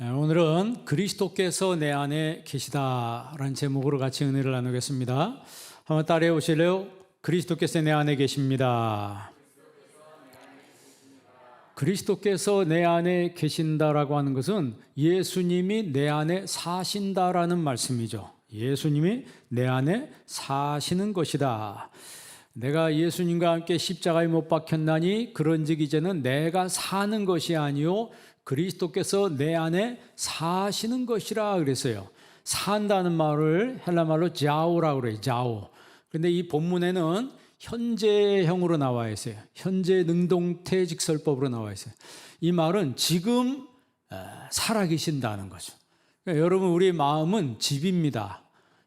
오늘은 그리스도께서 내 안에 계시다라는 제목으로 같이 은혜를 나누겠습니다. 한번 따라해 보실래요? 그리스도께서 내 안에 계십니다. 그리스도께서 내 안에 계신다라고 하는 것은 예수님이 내 안에 사신다라는 말씀이죠. 예수님이 내 안에 사시는 것이다. 내가 예수님과 함께 십자가에 못 박혔나니 그런즉 이제는 내가 사는 것이 아니요 그리스도께서 내 안에 사시는 것이라 그랬어요. 산다는 말을 헬라말로 자오라고 그래요. 자오. 그런데 이 본문에는 현재형으로 나와 있어요. 현재 능동태 직설법으로 나와 있어요. 이 말은 지금 살아계신다는 거죠. 그러니까 여러분, 우리 마음은 집입니다.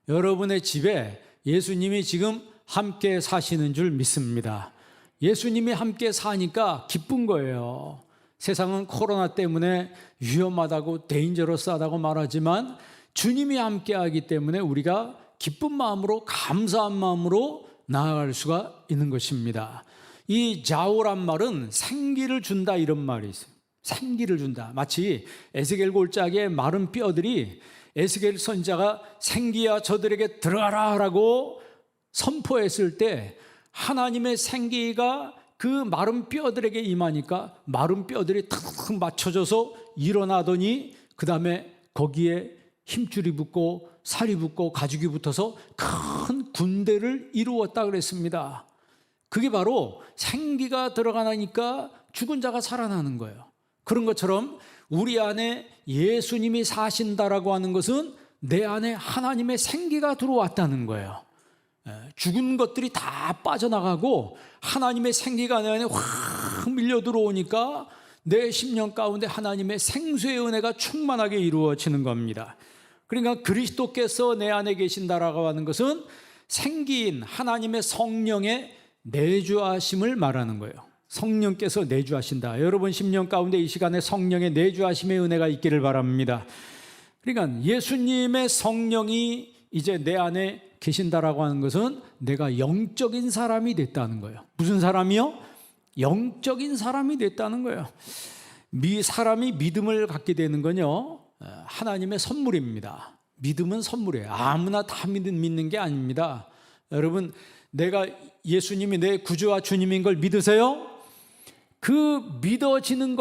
여러분의 집에 예수님이 지금 함께 사시는 줄 믿습니다. 예수님이 함께 사니까 기쁜 거예요. 세상은 코로나 때문에 위험하다고 데인저러스하다고 말하지만 주님이 함께하기 때문에 우리가 기쁜 마음으로, 감사한 마음으로 나아갈 수가 있는 것입니다. 이 자오란 말은 생기를 준다, 이런 말이 있어요. 생기를 준다. 마치 에스겔 골짜기의 마른 뼈들이 에스겔 선지자가 생기야 저들에게 들어가라 라고 선포했을 때 하나님의 생기가 그 마른 뼈들에게 임하니까 마른 뼈들이 탁 맞춰져서 일어나더니 그 다음에 거기에 힘줄이 붙고 살이 붙고 가죽이 붙어서 큰 군대를 이루었다 그랬습니다. 그게 바로 생기가 들어가니까 죽은 자가 살아나는 거예요. 그런 것처럼 우리 안에 예수님이 사신다라고 하는 것은 내 안에 하나님의 생기가 들어왔다는 거예요. 죽은 것들이 다 빠져나가고 하나님의 생기가 내 안에 확 밀려 들어오니까 내 심령 가운데 하나님의 생수의 은혜가 충만하게 이루어지는 겁니다. 그러니까 그리스도께서 내 안에 계신다라고 하는 것은 생기인 하나님의 성령의 내주하심을 말하는 거예요. 성령께서 내주하신다. 여러분 심령 가운데 이 시간에 성령의 내주하심의 은혜가 있기를 바랍니다. 그러니까 예수님의 성령이 이제 내 안에 계신다라고 하는 것은 내가 영적인 사람이 됐다는 거예요. 무슨 사람이요? 영적인 사람이 됐다는 거예요. 사람이 믿음을 갖게 되는 건요, 하나님의 선물입니다. 믿음은 선물이에요. 아무나 다 믿는 게 아닙니다. 여러분, 내가 예수님이 내 구주와 주님인 걸 믿으세요? 그 믿어지는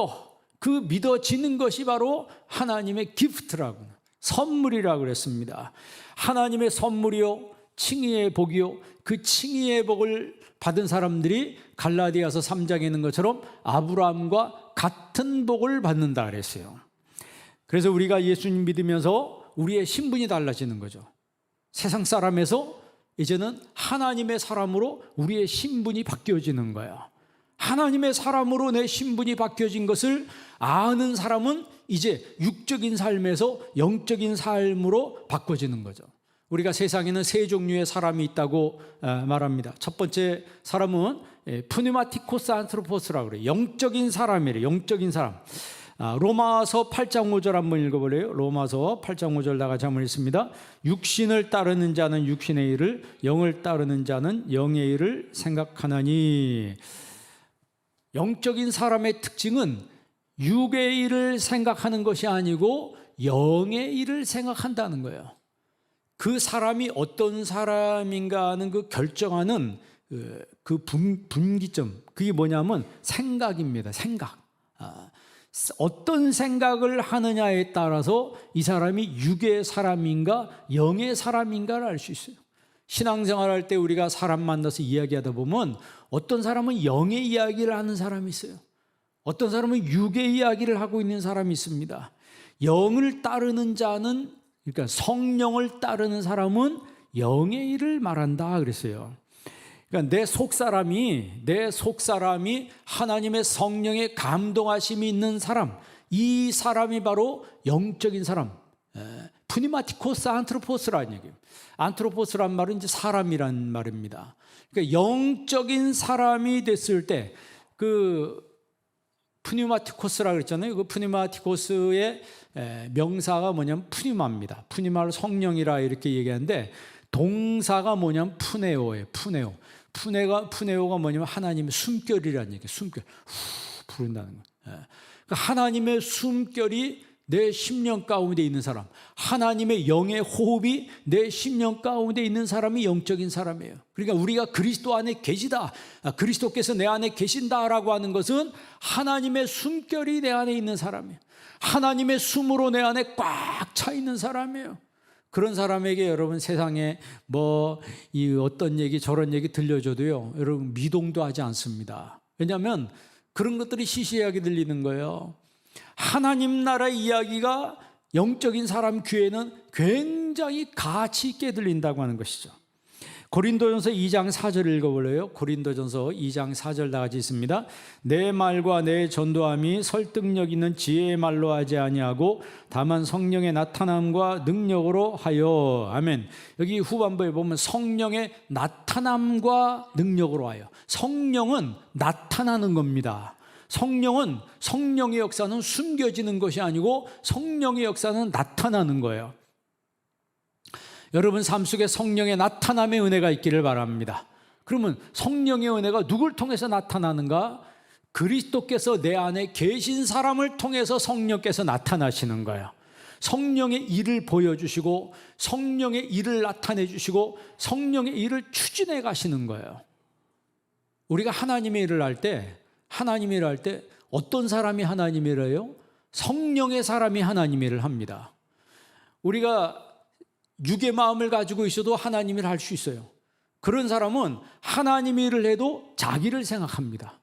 것이 바로 하나님의 기프트라고, 선물이라고 그랬습니다. 하나님의 선물이요, 칭의의 복이요, 그 칭의의 복을 받은 사람들이 갈라디아서 3장에 있는 것처럼 아브라함과 같은 복을 받는다 그랬어요. 그래서 우리가 예수님 믿으면서 우리의 신분이 달라지는 거죠. 세상 사람에서 이제는 하나님의 사람으로 우리의 신분이 바뀌어지는 거예요. 하나님의 사람으로 내 신분이 바뀌어진 것을 아는 사람은 이제 육적인 삶에서 영적인 삶으로 바꿔지는 거죠. 우리가 세상에는 세 종류의 사람이 있다고 말합니다. 첫 번째 사람은 푸니마티코스 안트로포스라고 그래요. 영적인 사람이래요. 영적인 사람. 로마서 8장 5절 한번 읽어볼래요? 로마서 8장 5절 나가자 한번 읽습니다. 육신을 따르는 자는 육신의 일을, 영을 따르는 자는 영의 일을 생각하나니. 영적인 사람의 특징은 육의 일을 생각하는 것이 아니고 영의 일을 생각한다는 거예요. 그 사람이 어떤 사람인가 하는 그 결정하는 그 분기점, 그게 뭐냐면 생각입니다. 생각. 어떤 생각을 하느냐에 따라서 이 사람이 육의 사람인가 영의 사람인가를 알 수 있어요. 신앙생활할 때 우리가 사람 만나서 이야기하다 보면 어떤 사람은 영의 이야기를 하는 사람이 있어요. 어떤 사람은 육의 이야기를 하고 있는 사람이 있습니다. 영을 따르는 자는, 그러니까 성령을 따르는 사람은 영의 일을 말한다 그랬어요. 그러니까 내 속사람이 하나님의 성령의 감동하심이 있는 사람, 이 사람이 바로 영적인 사람, 푸니마티코스 안트로포스라는 얘기예요. 안트로포스란 말은 이제 사람이란 말입니다. 그러니까 영적인 사람이 됐을 때 그 푸니마티코스라고 그랬잖아요. 그 푸니마티코스의 명사가 뭐냐면 푸니마입니다. 푸니마를 성령이라 이렇게 얘기하는데 동사가 뭐냐면 푸네오예요. 푸네오가 뭐냐면 하나님의 숨결이라는 얘기예요. 숨결, 후 부른다는 거예요. 그러니까 하나님의 숨결이 내 심령 가운데 있는 사람, 하나님의 영의 호흡이 내 심령 가운데 있는 사람이 영적인 사람이에요. 그러니까 우리가 그리스도 안에 계시다, 그리스도께서 내 안에 계신다라고 하는 것은 하나님의 숨결이 내 안에 있는 사람이에요. 하나님의 숨으로 내 안에 꽉 차 있는 사람이에요. 그런 사람에게 여러분 세상에 이 어떤 얘기 저런 얘기 들려줘도요, 여러분 미동도 하지 않습니다. 왜냐하면 그런 것들이 시시하게 들리는 거예요. 하나님 나라의 이야기가 영적인 사람 귀에는 굉장히 가치 있게 들린다고 하는 것이죠. 고린도전서 2장 4절 읽어볼래요? 고린도전서 2장 4절 다 같이 있습니다. 내 말과 내 전도함이 설득력 있는 지혜의 말로 하지 아니하고 다만 성령의 나타남과 능력으로 하여. 아멘. 여기 후반부에 보면 성령의 나타남과 능력으로 하여. 성령은 나타나는 겁니다. 성령의 역사는 숨겨지는 것이 아니고 성령의 역사는 나타나는 거예요. 여러분 삶 속에 성령의 나타남의 은혜가 있기를 바랍니다. 그러면 성령의 은혜가 누굴 통해서 나타나는가? 그리스도께서 내 안에 계신 사람을 통해서 성령께서 나타나시는 거예요. 성령의 일을 보여주시고 성령의 일을 나타내 주시고 성령의 일을 추진해 가시는 거예요. 우리가 하나님의 일을 할 때 어떤 사람이 하나님의 일을 해요? 성령의 사람이 하나님의 일을 합니다. 우리가 육의 마음을 가지고 있어도 하나님의 일을 할 수 있어요. 그런 사람은 하나님의 일을 해도 자기를 생각합니다.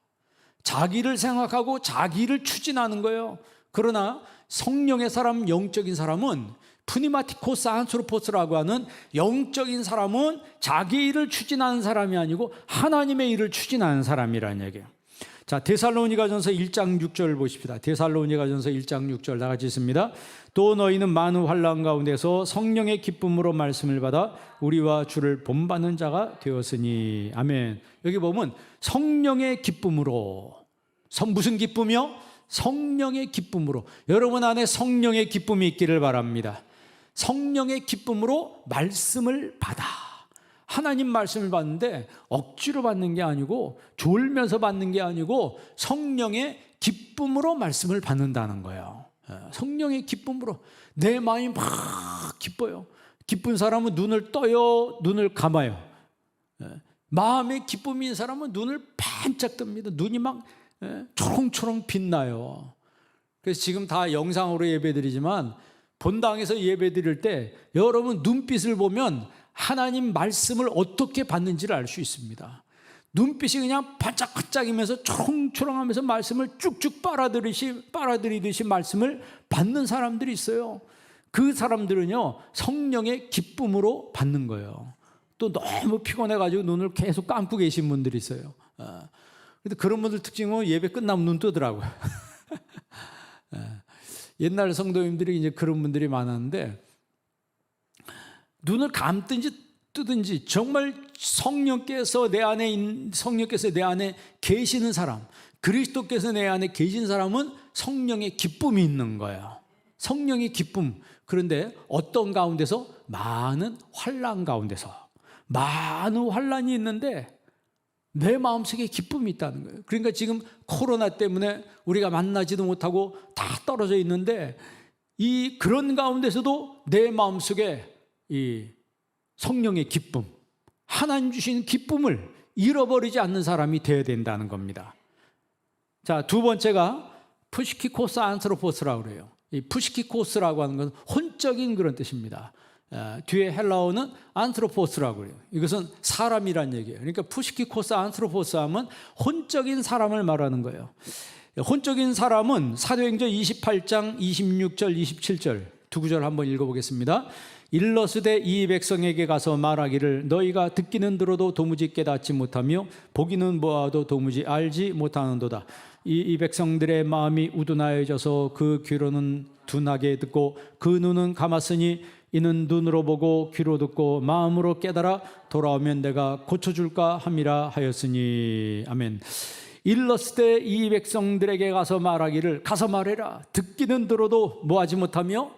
자기를 생각하고 자기를 추진하는 거예요. 그러나 성령의 사람, 영적인 사람은 푸니마티코스 안트로포스라고 하는 영적인 사람은 자기 일을 추진하는 사람이 아니고 하나님의 일을 추진하는 사람이라는 얘기예요. 자, 데살로니가전서 1장 6절 보십시다. 데살로니가전서 1장 6절 다 같이 있습니다. 또 너희는 많은 환난 가운데서 성령의 기쁨으로 말씀을 받아 우리와 주를 본받는 자가 되었으니. 아멘. 여기 보면 성령의 기쁨으로. 무슨 기쁨이요? 성령의 기쁨으로. 여러분 안에 성령의 기쁨이 있기를 바랍니다. 성령의 기쁨으로 말씀을 받아. 하나님 말씀을 받는데 억지로 받는 게 아니고 졸면서 받는 게 아니고 성령의 기쁨으로 말씀을 받는다는 거예요. 성령의 기쁨으로 내 마음이 막 기뻐요. 기쁜 사람은 눈을 떠요, 눈을 감아요. 마음에 기쁨이 있는 사람은 눈을 반짝 뜹니다. 눈이 막 초롱초롱 빛나요. 그래서 지금 다 영상으로 예배드리지만 본당에서 예배드릴 때 여러분 눈빛을 보면 하나님 말씀을 어떻게 받는지를 알 수 있습니다. 눈빛이 그냥 반짝반짝이면서 초롱초롱하면서 말씀을 쭉쭉 빨아들이듯이 말씀을 받는 사람들이 있어요. 그 사람들은요 성령의 기쁨으로 받는 거예요. 또 너무 피곤해가지고 눈을 계속 감고 계신 분들이 있어요. 근데 그런 분들 특징은 예배 끝나면 눈 뜨더라고요. 옛날 성도님들이 이제 그런 분들이 많았는데 눈을 감든지 뜨든지 정말 성령께서 내 안에 계시는 사람, 그리스도께서 내 안에 계신 사람은 성령의 기쁨이 있는 거예요. 성령의 기쁨. 그런데 어떤 가운데서? 많은 환난 가운데서. 많은 환난이 있는데 내 마음속에 기쁨이 있다는 거예요. 그러니까 지금 코로나 때문에 우리가 만나지도 못하고 다 떨어져 있는데 그런 가운데서도 내 마음속에 이 성령의 기쁨, 하나님 주신 기쁨을 잃어버리지 않는 사람이 되어야 된다는 겁니다. 자, 두 번째가 푸시키코스 안트로포스라고 그래요. 이 푸시키코스라고 하는 것은 혼적인 그런 뜻입니다. 뒤에 헬라어는 안트로포스라고 그래요. 이것은 사람이란 얘기예요. 그러니까 푸시키코스 안트로포스 하면 혼적인 사람을 말하는 거예요. 혼적인 사람은 사도행전 28장 26절 27절 두 구절 한번 읽어보겠습니다. 일러스되 이 백성에게 가서 말하기를 너희가 듣기는 들어도 도무지 깨닫지 못하며 보기는 보아도 도무지 알지 못하는도다. 이 백성들의 마음이 우둔하여져서 그 귀로는 둔하게 듣고 그 눈은 감았으니 이는 눈으로 보고 귀로 듣고 마음으로 깨달아 돌아오면 내가 고쳐줄까 함이라 하였으니. 아멘. 일러스되 이 백성들에게 가서 말하기를 가서 말해라. 듣기는 들어도 뭐하지 못하며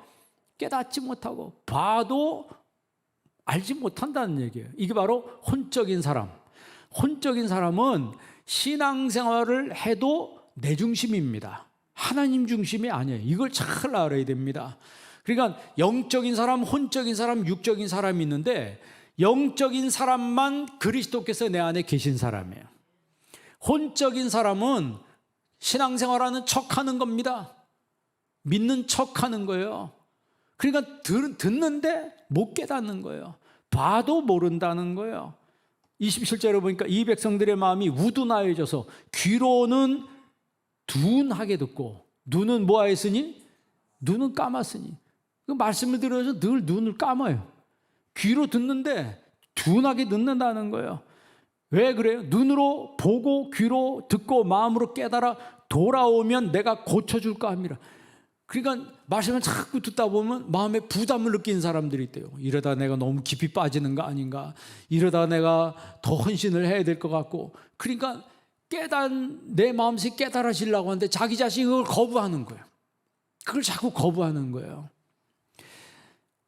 깨닫지 못하고 봐도 알지 못한다는 얘기예요. 이게 바로 혼적인 사람. 혼적인 사람은 신앙생활을 해도 내 중심입니다. 하나님 중심이 아니에요. 이걸 잘 알아야 됩니다. 그러니까 영적인 사람, 혼적인 사람, 육적인 사람이 있는데 영적인 사람만 그리스도께서 내 안에 계신 사람이에요. 혼적인 사람은 신앙생활하는 척하는 겁니다. 믿는 척하는 거예요. 그러니까 듣는데 못 깨닫는 거예요. 봐도 모른다는 거예요. 27절에 보니까 이 백성들의 마음이 우둔하여져서 귀로는 둔하게 듣고 눈은 뭐하였으니? 눈은 감았으니. 그 말씀을 들어서 늘 눈을 감아요. 귀로 듣는데 둔하게 듣는다는 거예요. 왜 그래요? 눈으로 보고 귀로 듣고 마음으로 깨달아 돌아오면 내가 고쳐줄까 합니다. 그러니까 말씀을 자꾸 듣다 보면 마음에 부담을 느끼는 사람들이 있대요. 이러다 내가 너무 깊이 빠지는 거 아닌가? 이러다 내가 더 헌신을 해야 될 것 같고. 그러니까 내 마음속에 깨달아지려고 하는데 자기 자신이 그걸 거부하는 거예요. 그걸 자꾸 거부하는 거예요.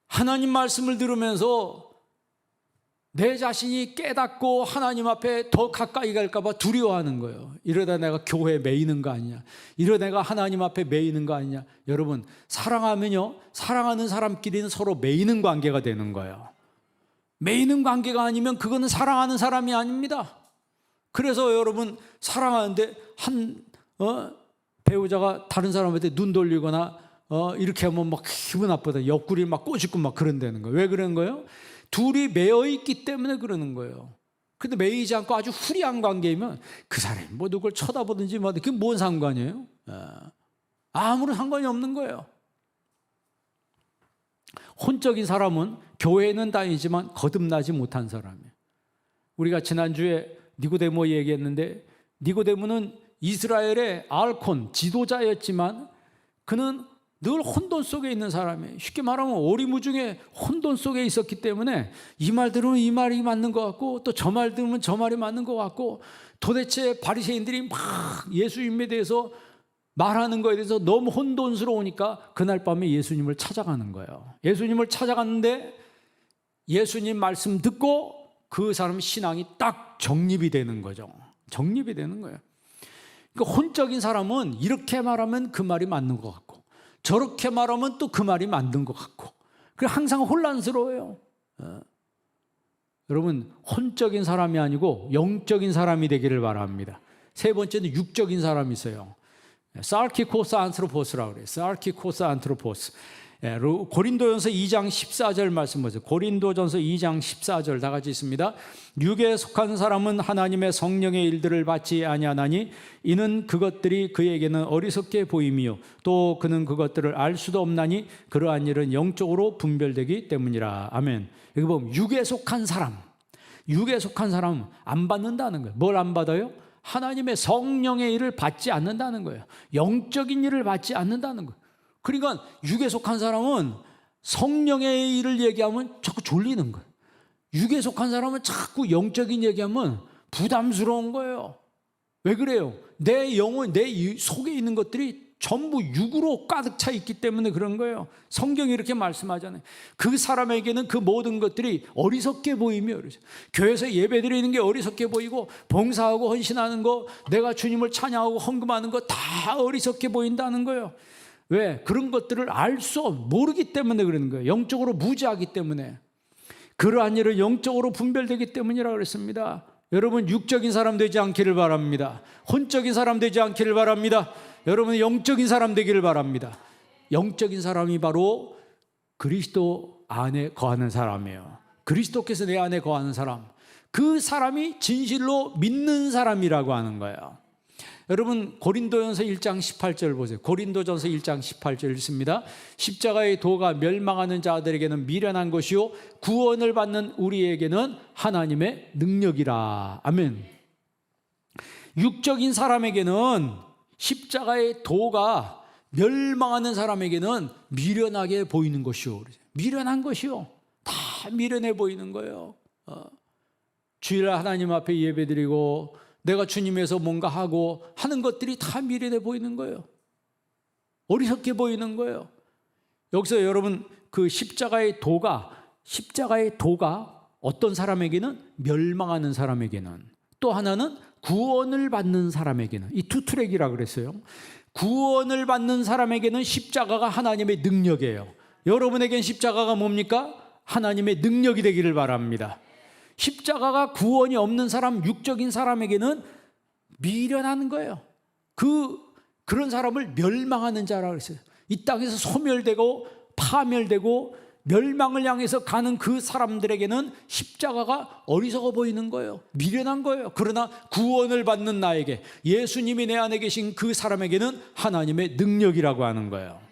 하나님 말씀을 들으면서 내 자신이 깨닫고 하나님 앞에 더 가까이 갈까 봐 두려워하는 거예요. 이러다 내가 교회에 매이는 거 아니냐, 이러다 내가 하나님 앞에 매이는 거 아니냐. 여러분, 사랑하면요, 사랑하는 사람끼리는 서로 매이는 관계가 되는 거예요. 매이는 관계가 아니면 그거는 사랑하는 사람이 아닙니다. 그래서 여러분, 사랑하는데 배우자가 다른 사람한테 눈 돌리거나 이렇게 하면 막 기분 나쁘다, 옆구리 막 꼬집고 막 그런다는 거예요. 왜 그런 거예요? 둘이 매여 있기 때문에 그러는 거예요. 근데 매이지 않고 아주 후리한 관계이면 그 사람이 뭐 누굴 쳐다보든지 뭐 그게 뭔 상관이에요? 아무런 상관이 없는 거예요. 혼적인 사람은 교회는 다니지만 거듭나지 못한 사람이에요. 우리가 지난주에 니고데모 얘기했는데, 니고데모는 이스라엘의 알콘 지도자였지만 그는 늘 혼돈 속에 있는 사람이에요. 쉽게 말하면 오리무중에 혼돈 속에 있었기 때문에 이 말 들으면 이 말이 맞는 것 같고 또 저 말 들으면 저 말이 맞는 것 같고, 도대체 바리새인들이 막 예수님에 대해서 말하는 거에 대해서 너무 혼돈스러우니까 그날 밤에 예수님을 찾아가는 거예요. 예수님을 찾아갔는데 예수님 말씀 듣고 그 사람 신앙이 딱 정립이 되는 거죠. 정립이 되는 거예요. 그러니까 혼적인 사람은 이렇게 말하면 그 말이 맞는 것 같고 저렇게 말하면 또 그 말이 맞는 것 같고, 그래서 항상 혼란스러워요. 여러분, 혼적인 사람이 아니고 영적인 사람이 되기를 바랍니다. 세 번째는 육적인 사람이 있어요. 사르키코스 안트로포스라고 그래요. 사르키코스 안트로포스. 고린도전서 2장 14절 말씀 보세요. 고린도전서 2장 14절 다 같이 있습니다. 육에 속한 사람은 하나님의 성령의 일들을 받지 아니하나니 이는 그것들이 그에게는 어리석게 보임이요 또 그는 그것들을 알 수도 없나니 그러한 일은 영적으로 분별되기 때문이라. 아멘. 여기 보면 육에 속한 사람, 육에 속한 사람은 안 받는다는 거예요. 뭘 안 받아요? 하나님의 성령의 일을 받지 않는다는 거예요. 영적인 일을 받지 않는다는 거예요. 그러니까 육에 속한 사람은 성령의 일을 얘기하면 자꾸 졸리는 거예요. 육에 속한 사람은 자꾸 영적인 얘기하면 부담스러운 거예요. 왜 그래요? 내 영혼, 내 속에 있는 것들이 전부 육으로 가득 차 있기 때문에 그런 거예요. 성경이 이렇게 말씀하잖아요. 그 사람에게는 그 모든 것들이 어리석게 보이며, 교회에서 예배드리는 게 어리석게 보이고 봉사하고 헌신하는 거, 내가 주님을 찬양하고 헌금하는 거 다 어리석게 보인다는 거예요. 왜? 그런 것들을 모르기 때문에 그러는 거예요. 영적으로 무지하기 때문에. 그러한 일을 영적으로 분별되기 때문이라고 그랬습니다. 여러분, 육적인 사람 되지 않기를 바랍니다. 혼적인 사람 되지 않기를 바랍니다. 여러분, 영적인 사람 되기를 바랍니다. 영적인 사람이 바로 그리스도 안에 거하는 사람이에요. 그리스도께서 내 안에 거하는 사람, 그 사람이 진실로 믿는 사람이라고 하는 거예요. 여러분, 고린도전서 1장 18절 보세요. 고린도전서 1장 18절 읽습니다. 십자가의 도가 멸망하는 자들에게는 미련한 것이요 구원을 받는 우리에게는 하나님의 능력이라. 아멘. 육적인 사람에게는 십자가의 도가 멸망하는 사람에게는 미련하게 보이는 것이요. 미련한 것이요. 다 미련해 보이는 거예요. 주일 하나님 앞에 예배드리고 내가 주님에서 뭔가 하고 하는 것들이 다 미련해 보이는 거예요. 어리석게 보이는 거예요. 여기서 여러분, 그 십자가의 도가 어떤 사람에게는 멸망하는 사람에게는, 또 하나는 구원을 받는 사람에게는, 이 두 트랙이라 그랬어요. 구원을 받는 사람에게는 십자가가 하나님의 능력이에요. 여러분에겐 십자가가 뭡니까? 하나님의 능력이 되기를 바랍니다. 십자가가 구원이 없는 사람, 육적인 사람에게는 미련한 거예요. 그런 사람을 멸망하는 자라고 그랬어요. 이 땅에서 소멸되고 파멸되고 멸망을 향해서 가는 그 사람들에게는 십자가가 어리석어 보이는 거예요. 미련한 거예요. 그러나 구원을 받는 나에게, 예수님이 내 안에 계신 그 사람에게는 하나님의 능력이라고 하는 거예요.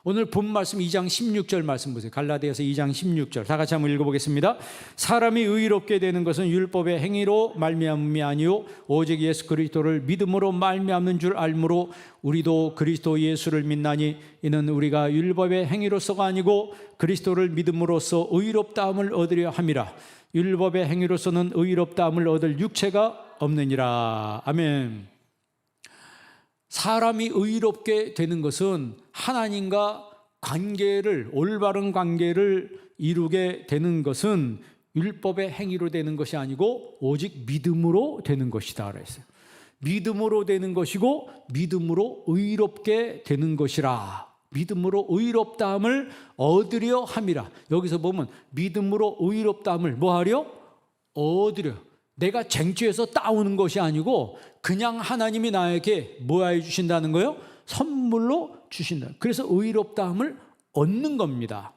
오늘 본 말씀 2장 16절 말씀 보세요. 갈라디아서 2장 16절 다 같이 한번 읽어보겠습니다. 사람이 의롭게 되는 것은 율법의 행위로 말미암음이 아니요 오직 예수 그리스도를 믿음으로 말미암는 줄 알므로 우리도 그리스도 예수를 믿나니 이는 우리가 율법의 행위로서가 아니고 그리스도를 믿음으로써 의롭다함을 얻으려 함이라. 율법의 행위로서는 의롭다함을 얻을 육체가 없느니라. 아멘. 사람이 의롭게 되는 것은 하나님과 관계를, 올바른 관계를 이루게 되는 것은 율법의 행위로 되는 것이 아니고 오직 믿음으로 되는 것이다 그랬어요. 믿음으로 되는 것이고 믿음으로 의롭게 되는 것이라. 믿음으로 의롭다함을 얻으려 함이라. 여기서 보면 믿음으로 의롭다함을 뭐 하려? 얻으려. 내가 쟁취해서 따오는 것이 아니고 그냥 하나님이 나에게 뭐 해주신다는 거예요? 선물로 주신다. 그래서 의롭다함을 얻는 겁니다.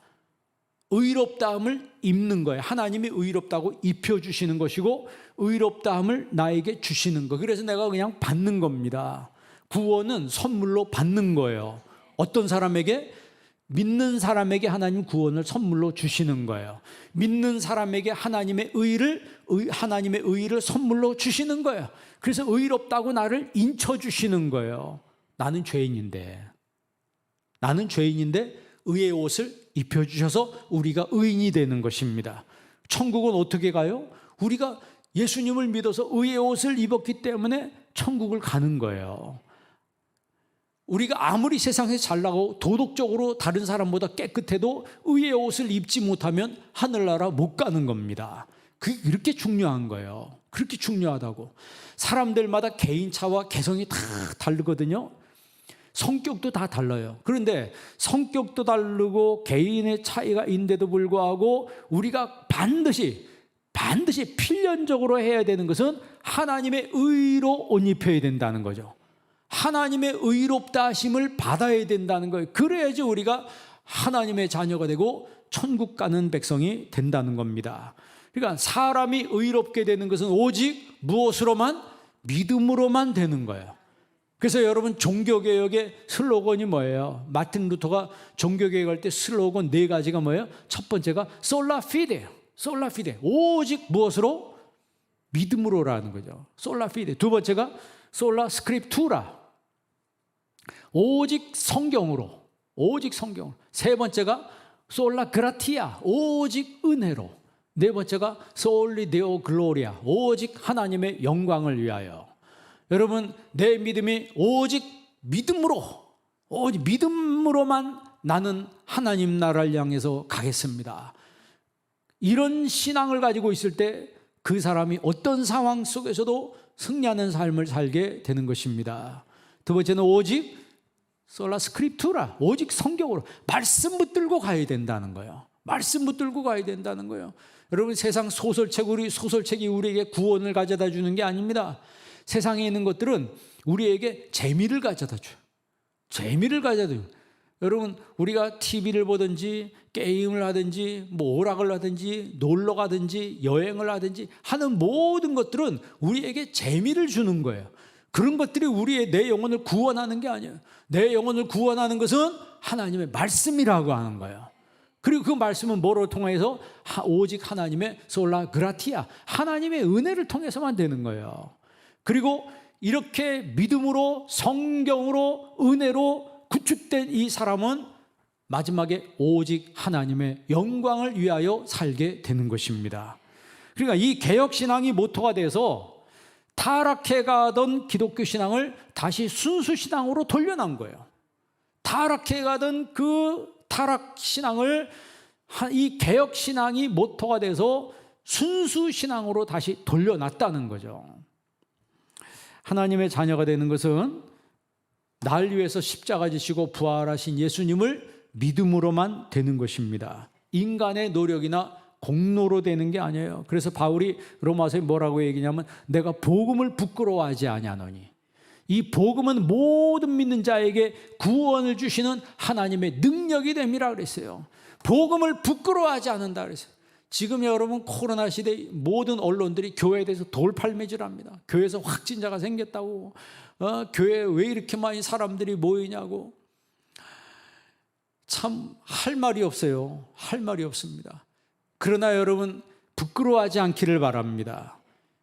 의롭다함을 입는 거예요. 하나님이 의롭다고 입혀주시는 것이고 의롭다함을 나에게 주시는 거. 그래서 내가 그냥 받는 겁니다. 구원은 선물로 받는 거예요. 어떤 사람에게? 믿는 사람에게 하나님 구원을 선물로 주시는 거예요. 믿는 사람에게 하나님의 의를 선물로 주시는 거예요. 그래서 의롭다고 나를 인쳐주시는 거예요. 나는 죄인인데 의의 옷을 입혀주셔서 우리가 의인이 되는 것입니다. 천국은 어떻게 가요? 우리가 예수님을 믿어서 의의 옷을 입었기 때문에 천국을 가는 거예요. 우리가 아무리 세상에서 잘나고 도덕적으로 다른 사람보다 깨끗해도 의의 옷을 입지 못하면 하늘나라 못 가는 겁니다. 그게 그렇게 중요한 거예요. 그렇게 중요하다고. 사람들마다 개인차와 개성이 다 다르거든요. 성격도 다 달라요. 그런데 성격도 다르고 개인의 차이가 있는데도 불구하고 우리가 반드시 필연적으로 해야 되는 것은 하나님의 의로 옷 입혀야 된다는 거죠. 하나님의 의롭다 하심을 받아야 된다는 거예요. 그래야지 우리가 하나님의 자녀가 되고 천국 가는 백성이 된다는 겁니다. 그러니까 사람이 의롭게 되는 것은 오직 무엇으로만? 믿음으로만 되는 거예요. 그래서 여러분 종교개혁의 슬로건이 뭐예요? 마틴 루터가 종교개혁할 때 슬로건 4가지가 뭐예요? 첫 번째가 솔라 피데예요. 솔라 피데. 오직 무엇으로? 믿음으로라는 거죠. 솔라 피데. 두 번째가 솔라 스크립투라. 오직 성경으로. 세 번째가 솔라 그라티아. 오직 은혜로. 네 번째가 솔리 데오 글로리아. 오직 하나님의 영광을 위하여. 여러분, 내 믿음이 오직 믿음으로만 나는 하나님 나라를 향해서 가겠습니다. 이런 신앙을 가지고 있을 때 그 사람이 어떤 상황 속에서도 승리하는 삶을 살게 되는 것입니다. 두 번째는 오직 솔라 스크립투라. 오직 성경으로. 말씀 붙들고 가야 된다는 거예요. 여러분, 세상 소설책이 우리에게 구원을 가져다 주는 게 아닙니다. 세상에 있는 것들은 우리에게 재미를 가져다 줘요. 여러분, 우리가 TV를 보든지 게임을 하든지 오락을 하든지 놀러 가든지 여행을 하든지 하는 모든 것들은 우리에게 재미를 주는 거예요. 그런 것들이 내 영혼을 구원하는 게 아니에요. 내 영혼을 구원하는 것은 하나님의 말씀이라고 하는 거예요. 그리고 그 말씀은 뭐로 통해서? 오직 하나님의 솔라 그라티아, 하나님의 은혜를 통해서만 되는 거예요. 그리고 이렇게 믿음으로, 성경으로, 은혜로 구축된 이 사람은 마지막에 오직 하나님의 영광을 위하여 살게 되는 것입니다. 그러니까 이 개혁신앙이 모토가 돼서 타락해가던 기독교 신앙을 다시 순수신앙으로 돌려놓은 거예요. 타락해가던 그 타락신앙을 이 개혁신앙이 모토가 돼서 순수신앙으로 다시 돌려놨다는 거죠. 하나님의 자녀가 되는 것은 날 위해서 십자가 지시고 부활하신 예수님을 믿음으로만 되는 것입니다. 인간의 노력이나 공로로 되는 게 아니에요. 그래서 바울이 로마서에 뭐라고 얘기냐면 내가 복음을 부끄러워하지 아니하노니, 이 복음은 모든 믿는 자에게 구원을 주시는 하나님의 능력이 됨이라 그랬어요. 복음을 부끄러워하지 않는다 그랬어요. 지금 여러분 코로나 시대 모든 언론들이 교회에 대해서 돌팔매질합니다. 교회에서 확진자가 생겼다고, 교회에 왜 이렇게 많이 사람들이 모이냐고. 참 할 말이 없어요. 할 말이 없습니다. 그러나 여러분 부끄러워하지 않기를 바랍니다.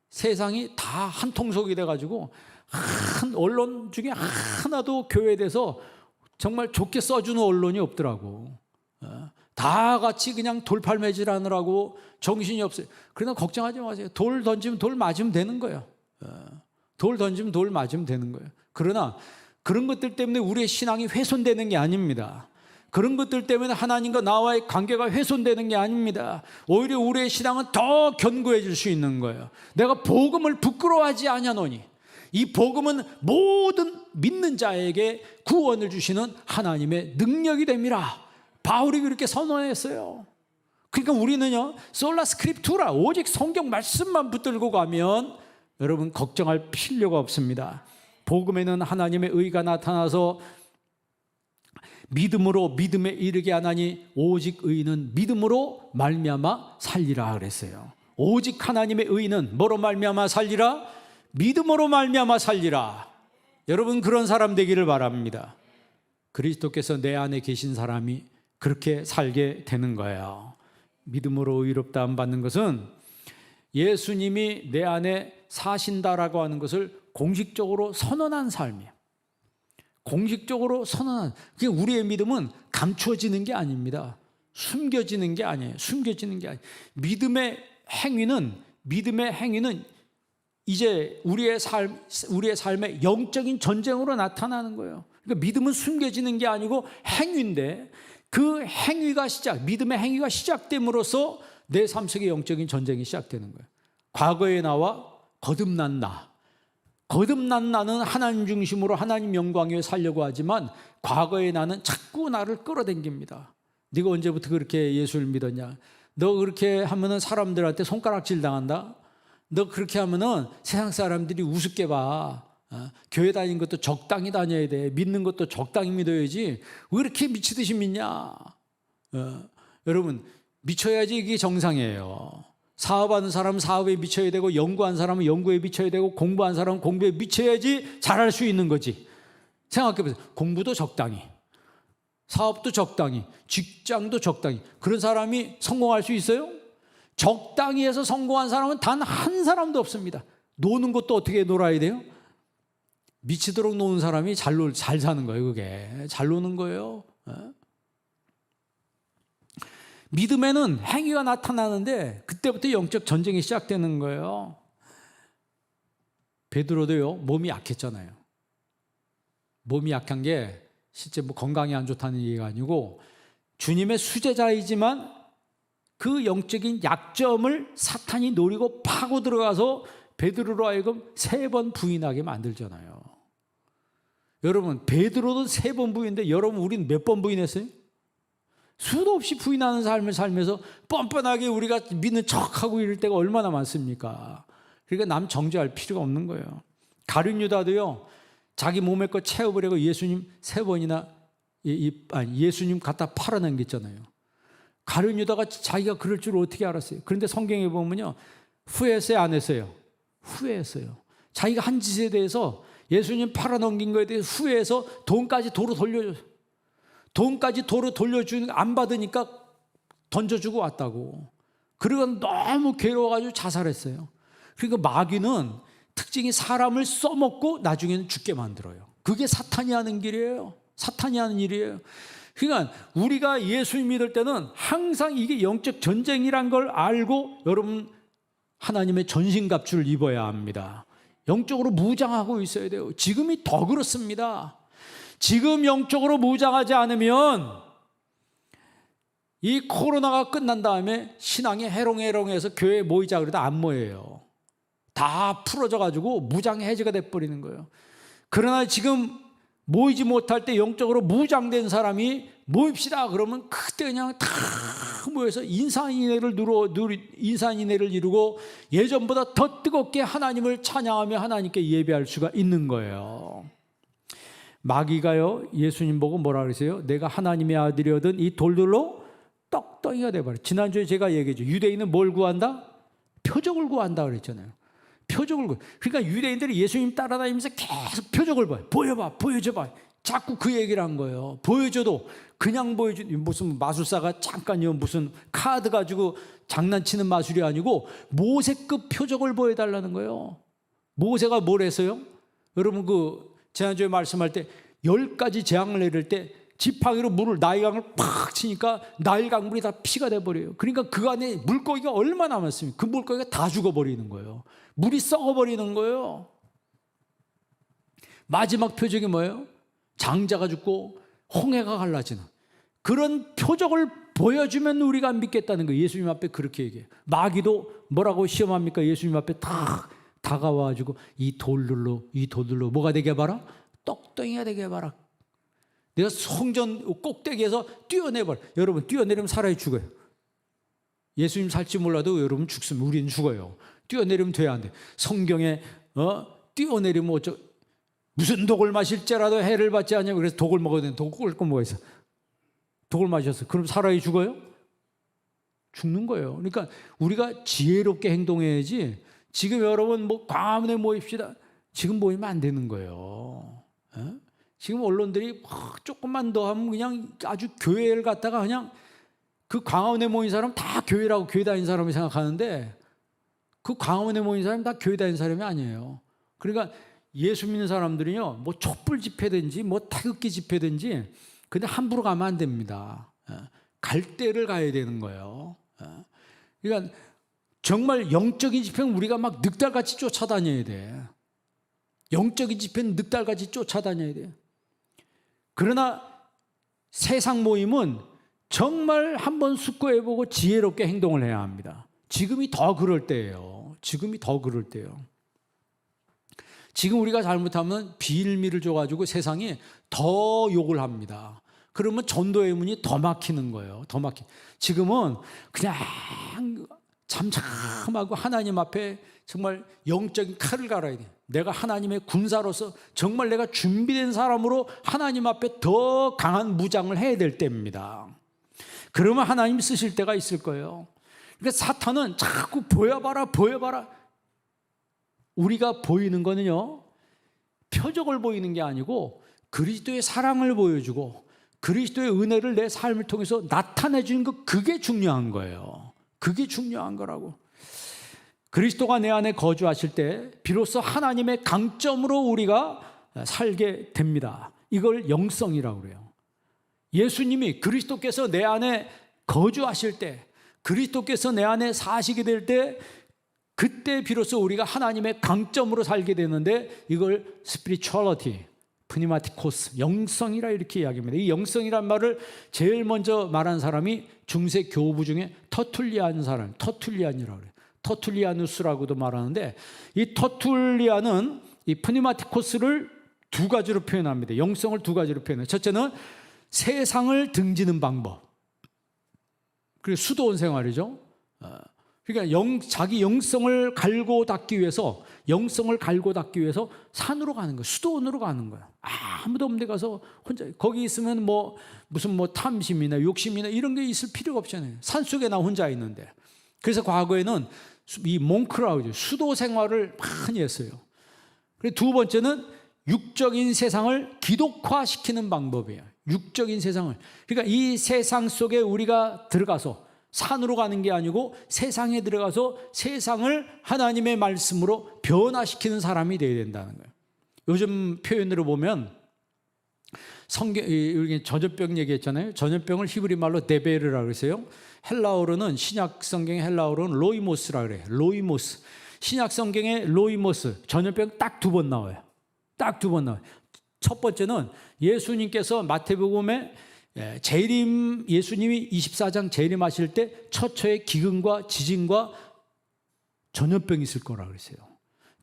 세상이 다 한 통속이 돼가지고 한 언론 중에 하나도 교회에 대해서 정말 좋게 써주는 언론이 없더라고. 다 같이 그냥 돌팔매질하느라고 정신이 없어요. 그러나 걱정하지 마세요. 돌 던지면 돌 맞으면 되는 거예요. 돌 던지면 돌 맞으면 되는 거예요. 그러나 그런 것들 때문에 우리의 신앙이 훼손되는 게 아닙니다. 그런 것들 때문에 하나님과 나와의 관계가 훼손되는 게 아닙니다. 오히려 우리의 신앙은 더 견고해질 수 있는 거예요. 내가 복음을 부끄러워하지 아니하노니, 이 복음은 모든 믿는 자에게 구원을 주시는 하나님의 능력이 됨이라. 바울이 그렇게 선언했어요. 그러니까 우리는요, 솔라 스크립투라, 오직 성경 말씀만 붙들고 가면 여러분 걱정할 필요가 없습니다. 복음에는 하나님의 의가 나타나서 믿음으로 믿음에 이르게 하나니 오직 의는 믿음으로 말미암아 살리라 그랬어요. 오직 하나님의 의는 뭐로 말미암아 살리라? 믿음으로 말미암아 살리라. 여러분 그런 사람 되기를 바랍니다. 그리스도께서 내 안에 계신 사람이 그렇게 살게 되는 거예요. 믿음으로 의롭다함 받는 것은 예수님이 내 안에 사신다라고 하는 것을 공식적으로 선언한 삶이에요. 공식적으로 선언한. 그게 우리의 믿음은 감추어지는 게 아닙니다. 숨겨지는 게 아니에요. 숨겨지는 게 아니에요. 믿음의 행위는 이제 우리의 삶의 영적인 전쟁으로 나타나는 거예요. 그러니까 믿음은 숨겨지는 게 아니고 행위인데, 그 행위가 믿음의 행위가 시작됨으로써 내 삶 속의 영적인 전쟁이 시작되는 거예요. 과거의 나와 거듭난 나는 하나님 중심으로 하나님 영광 위에 살려고 하지만, 과거의 나는 자꾸 나를 끌어당깁니다. 네가 언제부터 그렇게 예수를 믿었냐? 너 그렇게 하면은 사람들한테 손가락질 당한다? 너 그렇게 하면은 세상 사람들이 우습게 봐. 교회 다니는 것도 적당히 다녀야 돼. 믿는 것도 적당히 믿어야지. 왜 이렇게 미치듯이 믿냐? 여러분, 미쳐야지 이게 정상이에요. 사업하는 사람은 사업에 미쳐야 되고, 연구한 사람은 연구에 미쳐야 되고, 공부한 사람은 공부에 미쳐야지 잘할 수 있는 거지. 생각해보세요. 공부도 적당히, 사업도 적당히, 직장도 적당히. 그런 사람이 성공할 수 있어요? 적당히 해서 성공한 사람은 단 한 사람도 없습니다. 노는 것도 어떻게 놀아야 돼요? 미치도록 노는 사람이 잘 사는 거예요. 그게 잘 노는 거예요. 믿음에는 행위가 나타나는데 그때부터 영적 전쟁이 시작되는 거예요. 베드로도요, 몸이 약했잖아요. 몸이 약한 게 실제 뭐 건강이 안 좋다는 얘기가 아니고, 주님의 수제자이지만 그 영적인 약점을 사탄이 노리고 파고 들어가서 베드로로 하여금 3번 부인하게 만들잖아요. 여러분, 베드로도 3번 부인인데 여러분 우리는 몇 번 부인했어요? 수도 없이 부인하는 삶을 살면서 뻔뻔하게 우리가 믿는 척하고 이럴 때가 얼마나 많습니까? 그러니까 남 정죄할 필요가 없는 거예요. 가룟 유다도요, 자기 몸에 거 채워버리고 예수님 3번이나 예수님 갖다 팔아넘겼잖아요. 가룟 유다가 자기가 그럴 줄 어떻게 알았어요? 그런데 성경에 보면요, 후회했어요, 안 했어요? 후회했어요. 자기가 한 짓에 대해서, 예수님 팔아넘긴 거에 대해서 후회해서 돈까지 도로 돌려줬어요. 돈까지 도로 돌려주는 거 안 받으니까 던져주고 왔다고. 그리고 너무 괴로워가지고 자살했어요. 그러니까 마귀는 특징이 사람을 써먹고 나중에는 죽게 만들어요. 그게 사탄이 하는 길이에요. 사탄이 하는 일이에요. 그러니까 우리가 예수 믿을 때는 항상 이게 영적 전쟁이란 걸 알고 여러분 하나님의 전신갑주를 입어야 합니다. 영적으로 무장하고 있어야 돼요. 지금이 더 그렇습니다. 지금 영적으로 무장하지 않으면 이 코로나가 끝난 다음에 신앙이 해롱해롱해서 교회에 모이자 그러다 안 모여요. 다 풀어져 가지고 무장 해제가 돼버리는 거예요. 그러나 지금 모이지 못할 때 영적으로 무장된 사람이 모입시다 그러면 그때 그냥 다 모여서 인산인해를 이루고 예전보다 더 뜨겁게 하나님을 찬양하며 하나님께 예배할 수가 있는 거예요. 마귀가요, 예수님 보고 뭐라 그랬어요? 내가 하나님의 아들이거든 이 돌들로 떡덩이가 돼버려. 지난주에 제가 얘기했죠. 유대인은 뭘 구한다? 표적을 구한다 그랬잖아요. 표적을 구해. 그러니까 유대인들이 예수님 따라다니면서 계속 표적을 봐요. 보여봐, 보여줘봐. 자꾸 그 얘기를 한 거예요. 보여줘도 그냥 보여줘. 무슨 마술사가 잠깐요 무슨 카드 가지고 장난치는 마술이 아니고 모세급 표적을 보여달라는 거예요. 모세가 뭘 했어요? 여러분 지난주에 말씀할 때 10가지 재앙을 내릴 때 지팡이로 나일강을 팍 치니까 나일강물이 다 피가 돼버려요. 그러니까 그 안에 물고기가 얼마나 남았습니까? 그 물고기가 다 죽어버리는 거예요. 물이 썩어버리는 거예요. 마지막 표적이 뭐예요? 장자가 죽고 홍해가 갈라지는 그런 표적을 보여주면 우리가 믿겠다는 거예요. 예수님 앞에 그렇게 얘기해요. 마귀도 뭐라고 시험합니까? 예수님 앞에 다 다가와가지고 이 돌들로 뭐가 되게 해봐라? 떡덩이가 되게 해봐라. 내가 성전 꼭대기에서 뛰어내버려. 여러분 뛰어내리면 사람이 죽어요. 예수님 살지 몰라도 여러분 죽습니다. 우리는 죽어요. 뛰어내리면 돼야 안 돼. 성경에 뛰어내리면 무슨 독을 마실지라도 해를 받지 않냐고. 그래서 독을 먹어야 되는데 독을 거 뭐가 있어? 독을 마셨어. 그럼 사람이 죽어요? 죽는 거예요. 그러니까 우리가 지혜롭게 행동해야지. 지금 여러분 광화문에 모입시다. 지금 모이면 안 되는 거예요. 지금 언론들이 조금만 더 하면 그냥 아주 교회를 갖다가 그냥 그 광화문에 모인 사람 다 교회라고 교회 다니는 사람이 생각하는데 그 광화문에 모인 사람 다 교회 다니는 사람이 아니에요. 그러니까 예수 믿는 사람들이요 촛불 집회든지 태극기 집회든지 근데 함부로 가면 안 됩니다. 갈 때를 가야 되는 거예요. 그러니까 정말 영적인 집회는 우리가 막 늑달같이 쫓아다녀야 돼. 영적인 집회는 늑달같이 쫓아다녀야 돼. 그러나 세상 모임은 정말 한번 숙고해보고 지혜롭게 행동을 해야 합니다. 지금이 더 그럴 때예요. 지금 우리가 잘못하면 비일미를 줘가지고 세상이 더 욕을 합니다. 그러면 전도의 문이 더 막히는 거예요. 지금은 그냥 잠잠하고 하나님 앞에 정말 영적인 칼을 갈아야 돼. 내가 하나님의 군사로서 정말 내가 준비된 사람으로 하나님 앞에 더 강한 무장을 해야 될 때입니다. 그러면 하나님 쓰실 때가 있을 거예요. 그러니까 사탄은 자꾸 보여봐라. 우리가 보이는 거는요 표적을 보이는 게 아니고 그리스도의 사랑을 보여주고 그리스도의 은혜를 내 삶을 통해서 나타내 주는 것, 그게 중요한 거예요. 그게 중요한 거라고. 그리스도가 내 안에 거주하실 때 비로소 하나님의 강점으로 우리가 살게 됩니다. 이걸 영성이라고 그래요. 예수님이 그리스도께서 내 안에 거주하실 때, 그리스도께서 내 안에 사시게 될 때, 그때 비로소 우리가 하나님의 강점으로 살게 되는데 이걸 스피리추얼리티, 프니마티코스, 영성이라 이렇게 이야기합니다. 이 영성이란 말을 제일 먼저 말한 사람이 중세 교부 중에 터툴리안이라고 그래요. 터툴리아누스라고도 말하는데 이 터툴리안은 이 프니마티코스를 두 가지로 표현합니다. 영성을 두 가지로 표현해요. 첫째는 세상을 등지는 방법. 그리고 수도원 생활이죠. 그러니까 자기 영성을 갈고 닦기 위해서 산으로 가는 거예요. 수도원으로 가는 거예요. 아무도 없는 데 가서 혼자 거기 있으면 무슨 탐심이나 욕심이나 이런 게 있을 필요가 없잖아요. 산속에 나 혼자 있는데. 그래서 과거에는 이 몽크라고 하죠. 수도 생활을 많이 했어요. 그리고 두 번째는 육적인 세상을 기독화시키는 방법이에요. 육적인 세상을. 그러니까 이 세상 속에 우리가 들어가서 산으로 가는 게 아니고 세상에 들어가서 세상을 하나님의 말씀으로 변화시키는 사람이 되어야 된다는 거예요. 요즘 표현으로 보면 전염병 얘기했잖아요. 전염병을 히브리 말로 데베르라고 그랬어요. 헬라어로는 신약 성경의 헬라어로는 로이모스라고 그래요. 로이모스. 신약 성경의 로이모스 전염병 딱 두 번 나와요. 첫 번째는 예수님께서 마태복음에 예수님이 24장 재림하실 때 처처에 기근과 지진과 전염병이 있을 거라고 그랬어요.